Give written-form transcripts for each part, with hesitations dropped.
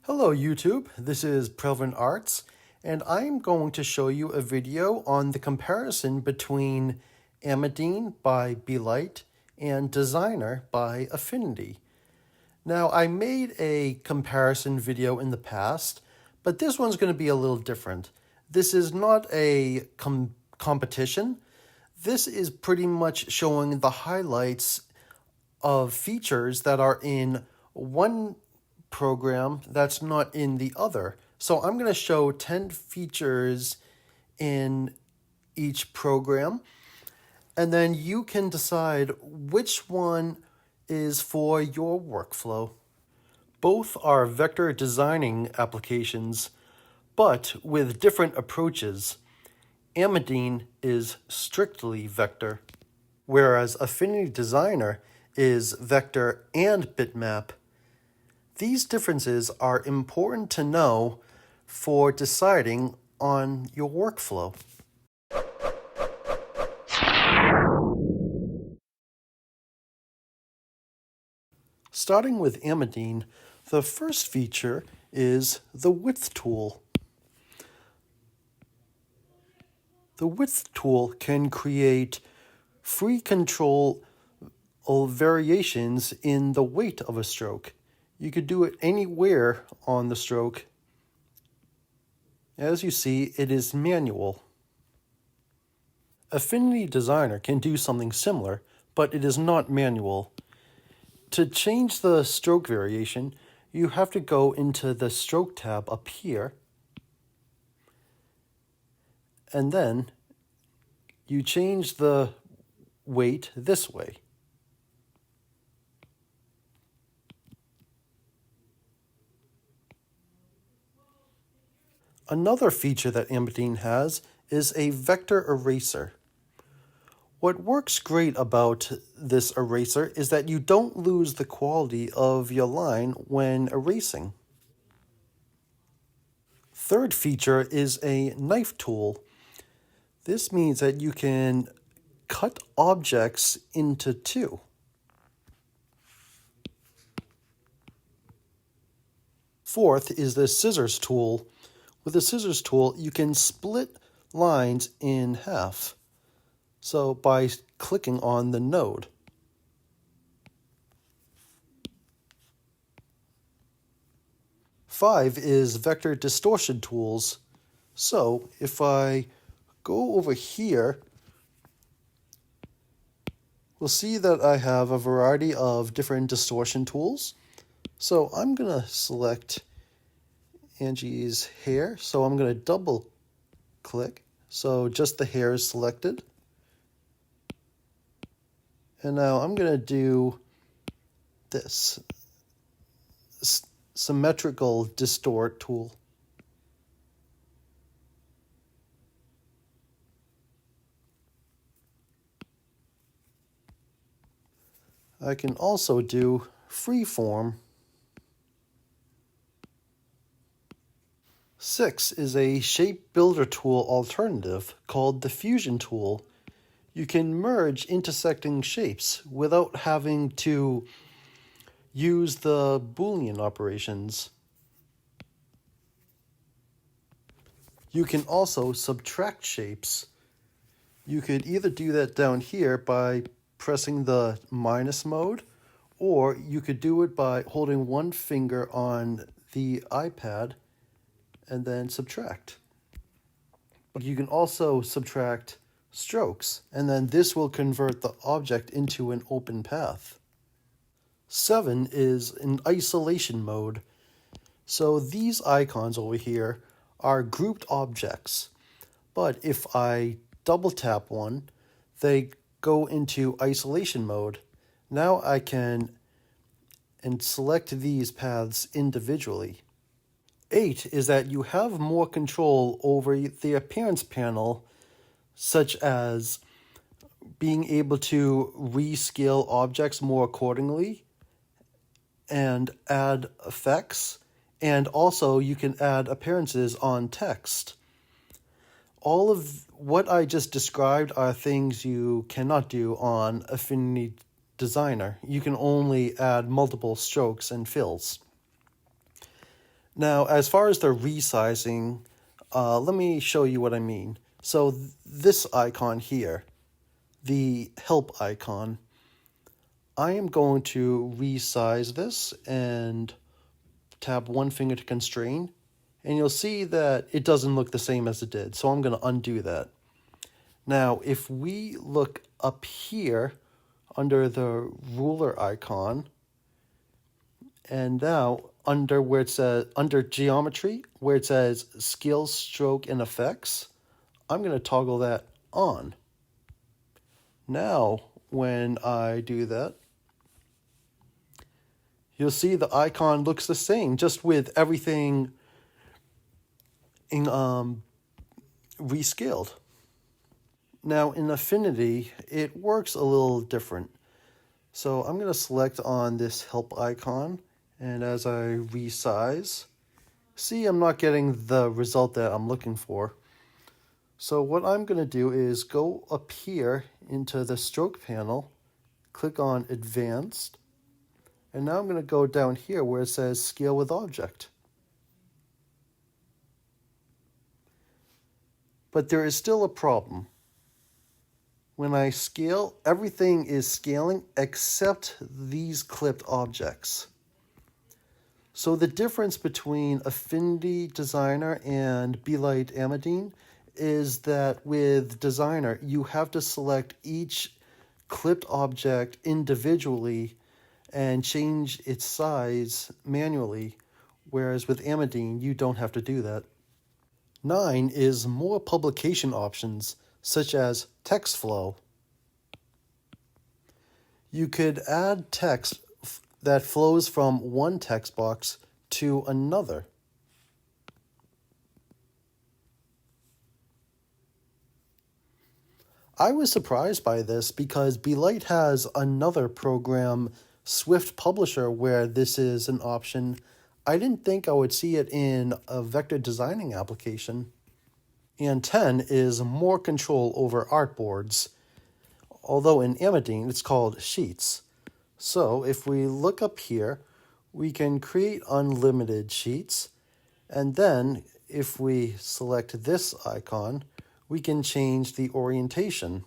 Hello YouTube, this is Prelvin Arts, and I'm going to show you a video on the comparison between Amadine by Light and Designer by Affinity. Now, I made a comparison video in the past, but this one's going to be a little different. This is not a competition. This is pretty much showing the highlights of features that are in one program that's not in the other. So I'm going to show 10 features in each program, and then you can decide which one is for your workflow. Both are vector designing applications, but with different approaches. Amadine is strictly vector, whereas Affinity Designer is vector and bitmap. These differences are important to know for deciding on your workflow. Starting with Amadine, the first feature is the width tool. The width tool can create free control variations in the weight of a stroke. You could do it anywhere on the stroke. As you see, it is manual. Affinity Designer can do something similar, but it is not manual. To change the stroke variation, you have to go into the Stroke tab up here, and then you change the weight this way. Another feature that Amadine has is a vector eraser. What works great about this eraser is that you don't lose the quality of your line when erasing. Third feature is a knife tool. This means that you can cut objects into two. Fourth is the scissors tool. With the scissors tool, you can split lines in half. So by clicking on the node. Five is vector distortion tools. So if I go over here, we'll see that I have a variety of different distortion tools. So I'm going to select Angie's hair. So I'm going to double click. So just the hair is selected. And now I'm going to do this symmetrical distort tool. I can also do freeform. 6 is a shape builder tool alternative called the fusion tool. You can merge intersecting shapes without having to use the Boolean operations. You can also subtract shapes. You could either do that down here by pressing the minus mode, or you could do it by holding one finger on the iPad and then subtract. But you can also subtract strokes, and then this will convert the object into an open path. 7 is in isolation mode. So these icons over here are grouped objects, but if I double tap one, they go into isolation mode. Now I can select these paths individually. 8 is that you have more control over the appearance panel, such as being able to rescale objects more accordingly and add effects, and also you can add appearances on text. All of what I just described are things you cannot do on Affinity Designer. You can only add multiple strokes and fills. Now, as far as the resizing, let me show you what I mean. So this icon here, the help icon, I am going to resize this and tap one finger to constrain, and you'll see that it doesn't look the same as it did. So I'm going to undo that. Now, if we look up here under the ruler icon, and now under where it says under geometry, where it says scale, stroke, and effects, I'm going to toggle that on. Now, when I do that, you'll see the icon looks the same, just with everything in, rescaled. Now in Affinity, it works a little different. So I'm going to select on this help icon, and as I resize, see I'm not getting the result that I'm looking for. So what I'm going to do is go up here into the stroke panel, click on Advanced, and now I'm going to go down here where it says Scale with Object. But there is still a problem. When I scale, everything is scaling except these clipped objects. So the difference between Affinity Designer and Be-Lite Amadine is that with Designer, you have to select each clipped object individually and change its size manually, whereas with Amadine, you don't have to do that. 9 is more publication options, such as text flow. You could add text that flows from one text box to another. I was surprised by this because Be-Lite has another program, Swift Publisher, where this is an option. I didn't think I would see it in a vector designing application. And 10 is more control over artboards, although in Amadine it's called sheets. So if we look up here, we can create unlimited sheets, and then if we select this icon, we can change the orientation.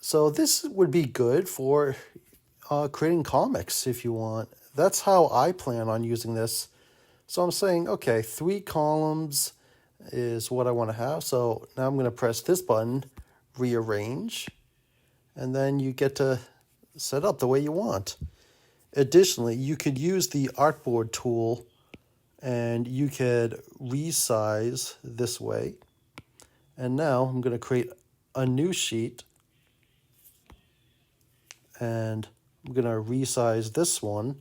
So this would be good for creating comics if you want. That's how I plan on using this. So I'm saying, okay, 3 columns is what I want to have. So now I'm going to press this button, rearrange, and then you get to set up the way you want. Additionally, you could use the artboard tool and you could resize this way. And now I'm going to create a new sheet, and I'm going to resize this one,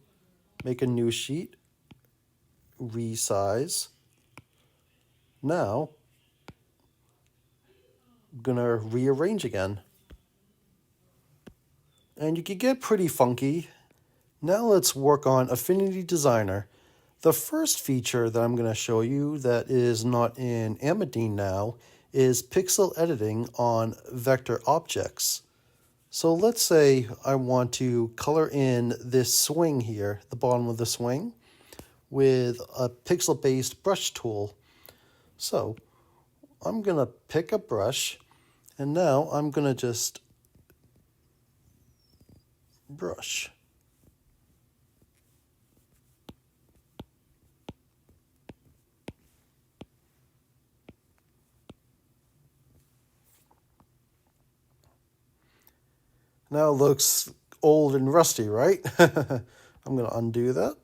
make a new sheet, resize. Now I'm going to rearrange again. And you can get pretty funky. Now let's work on Affinity Designer. The first feature that I'm going to show you that is not in Amadine now is pixel editing on vector objects. So let's say I want to color in this swing here, the bottom of the swing, with a pixel-based brush tool. So I'm going to pick a brush, and now I'm going to just brush. Now it looks old and rusty, right? I'm going to undo that.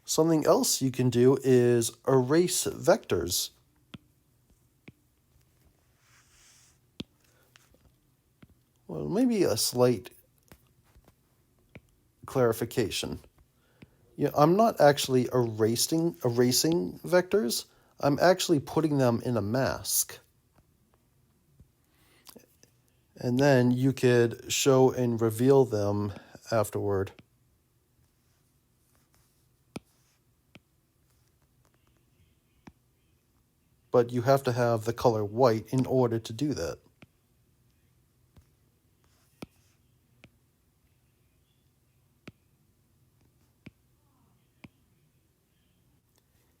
Something else you can do is erase vectors. Well, maybe a slight clarification. Yeah, I'm not actually erasing vectors. I'm actually putting them in a mask. And then you could show and reveal them afterward. But you have to have the color white in order to do that.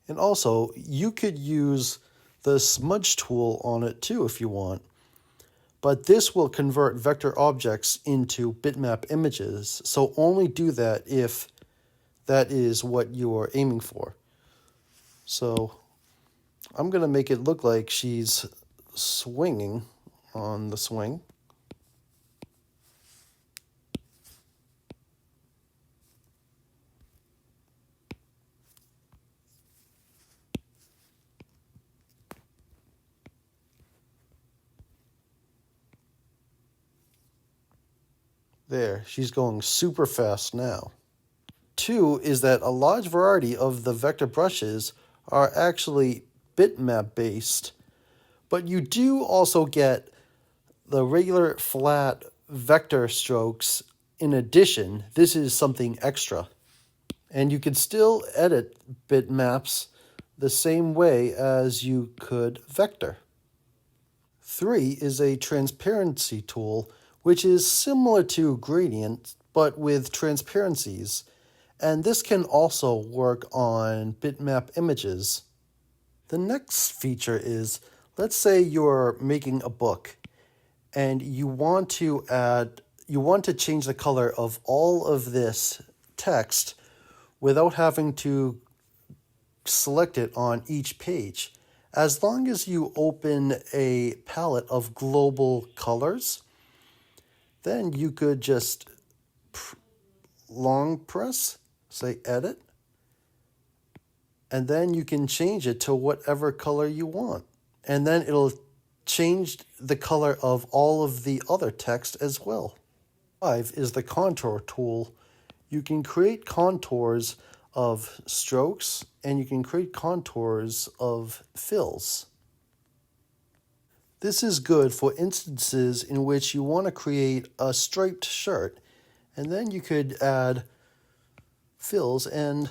And also, you could use the smudge tool on it too if you want. But this will convert vector objects into bitmap images, so only do that if that is what you're aiming for. So I'm going to make it look like she's swinging on the swing. There, she's going super fast now. Two is that a large variety of the vector brushes are actually bitmap based, but you do also get the regular flat vector strokes. In addition, this is something extra. And you can still edit bitmaps the same way as you could vector. 3 is a transparency tool, which is similar to gradient, but with transparencies. And this can also work on bitmap images. The next feature is, let's say you're making a book and you want to change the color of all of this text without having to select it on each page. As long as you open a palette of global colors, then you could just long press, say edit, and then you can change it to whatever color you want. And then it'll change the color of all of the other text as well. 5 is the contour tool. You can create contours of strokes and you can create contours of fills. This is good for instances in which you want to create a striped shirt, and then you could add fills and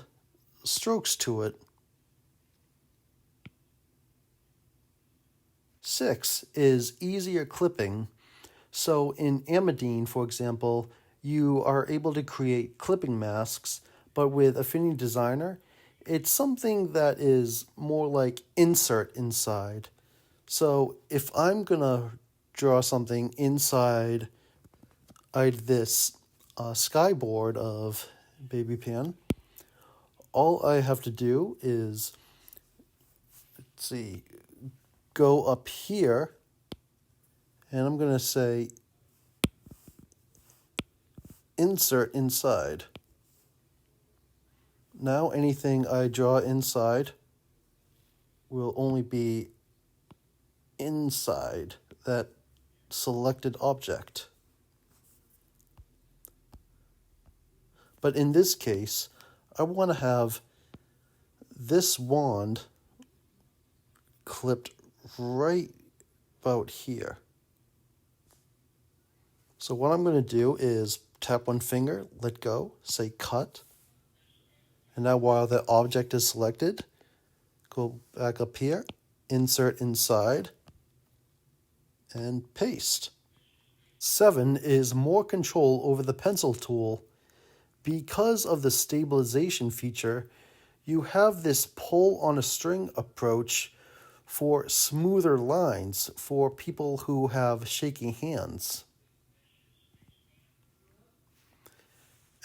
strokes to it. 6 is easier clipping. So in Amadine, for example, you are able to create clipping masks, but with Affinity Designer, it's something that is more like insert inside. So if I'm going to draw something inside this skyboard of Baby Pan, all I have to do is, go up here, and I'm going to say insert inside. Now anything I draw inside will only be inside that selected object. But in this case, I want to have this wand clipped right about here. So what I'm going to do is tap one finger, let go, say cut. And now while the object is selected, go back up here, insert inside, and paste. 7 is more control over the pencil tool. Because of the stabilization feature, you have this pull on a string approach for smoother lines for people who have shaky hands.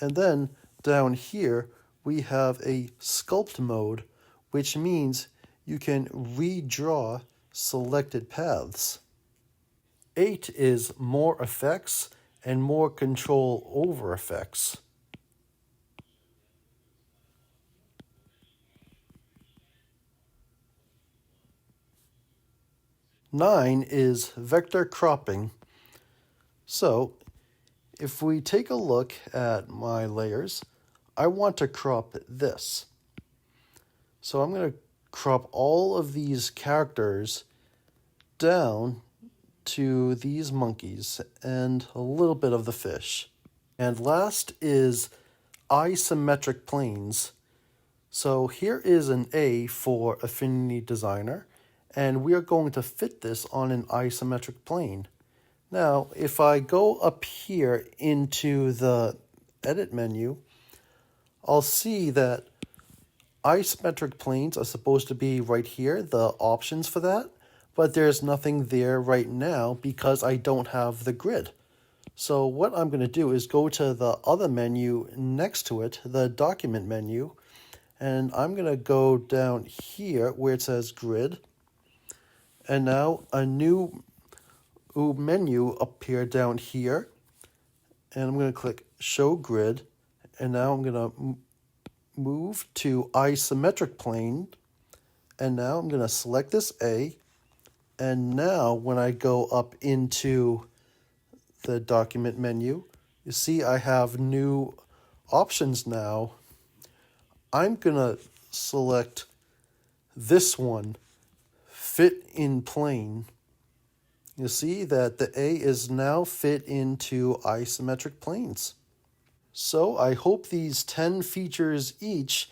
And then down here, we have a sculpt mode, which means you can redraw selected paths. 8 is more effects and more control over effects. 9 is vector cropping. So if we take a look at my layers, I want to crop this. So I'm going to crop all of these characters down to these monkeys and a little bit of the fish. And last is isometric planes. So here is an A for Affinity Designer, and we are going to fit this on an isometric plane. Now, if I go up here into the edit menu, I'll see that Isometric planes are supposed to be right here, the options for that, but there's nothing there right now because I don't have the grid. So what I'm going to do is go to the other menu next to it, the document menu, and I'm going to go down here where it says grid, and now a new menu appear down here, and I'm going to click show grid, and now I'm going to move to isometric plane, and now I'm going to select this A, and now when I go up into the document menu, you see I have new options now. I'm going to select this one, fit in plane. You see that the A is now fit into isometric planes. So I hope these 10 features each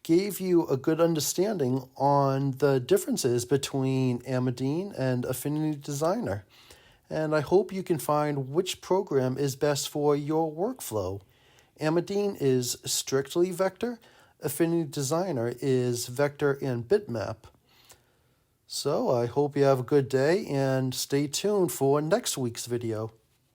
gave you a good understanding on the differences between Amadine and Affinity Designer. And I hope you can find which program is best for your workflow. Amadine is strictly vector. Affinity Designer is vector and bitmap. So I hope you have a good day and stay tuned for next week's video.